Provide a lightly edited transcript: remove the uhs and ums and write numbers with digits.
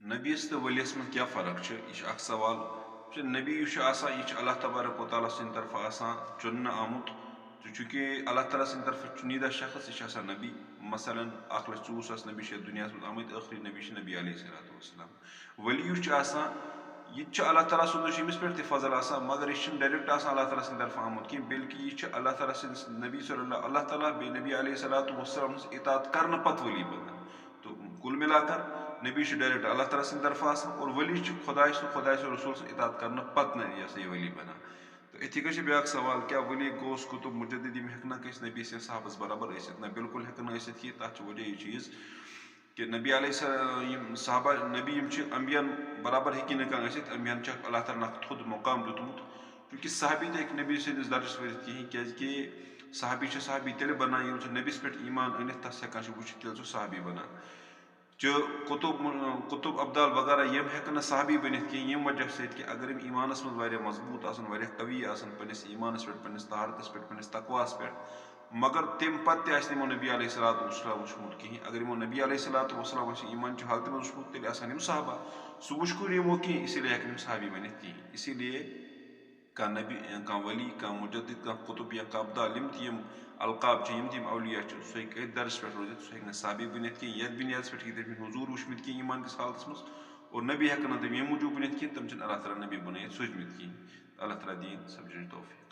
नबीस तो वलियस में क्या फ़र्क है, यह सवाल। नबी यह अल्लाह तबारक व तआला सद तरफ चुन आमुत, तो चूँकि अल्लाह ताला सद तरफ चुनीदा शख्स यह नबी। मसलन 1,24,000 नबी दुनिया में आमत, आखिरी नबी नबी अलैहिस्सलाम। वली यह अल्लाह ताला सुंद यमिस पे फजल आसान, मगर यह डायरेक्ट अल्लाह ताला सद तरफ आमुत कहीं, बल्कि यह अल्लाह ताला सद नबी अल्लाह ताला बे नबी अलैहिस्सलाम इतात करने पत वली बना। तो कुल मिलाकर नबी डायरेक्ट अल्लाह ताला सद तरफ आसान, और वली खुदा रसूल इतात करने पत न यह ये वली बना। तो इथे कह ब्या सवाल, क्या वली गोस कुतुब मुजद्दिद यम हेक नबी से साहबस बराबर ना, बिल्कुल हेकन कह, तथ वजह यह चीज़ कि नबी साहबा नबी अम्बियन बराबर हेकि अम्बियन अल्लाह ताला थोद मुकाम दुतमुत। क्योंकि साहबी तो नबी सदिस दर्जस वरित कहें, क्या साहबी तेल बना ये नबिस पे ईमान अनित तस हेकान वो तेल साहबी बना। जो कुतुब अब्दाल वगैरह यम हेकन साहबी बनित कहें, यम वजह सत कि अगर यम ईमानस मज मजबूत कवी पन्निस ईमानस पे, पन्निस तहारतस पे, पन्निस तकवास पे, मगर तम पे नमो नबी अलैहिस्सलाम वुचमुत कहीं। अगर यमो नबी अलैहिस्सलाम ईमान की हालत में वुचमुत तेल आसान साहबा। सह वुचकुर यमो कहीं, इसीलिए हेकन साहबी बनित कहीं। इसीलिए कह नबी, कह वली, कह मुजद्दिद, कह कुतुब या कह अब्दाल यम तम अलकाब यम तम अवलिया सह हे दर्ज पे रोजित, सह हे साहबी बनित कहीं। ये बुनियाद पे तम हुजूर वुचमित कहीं ईमान किस हालत मज, और नबी हेकन तम ये मूजूब बनित कहीं, तम अल्लाह ताला नबी बनात सोचमित कहीं। अल्लाह ताला दीन समझ तौफीक।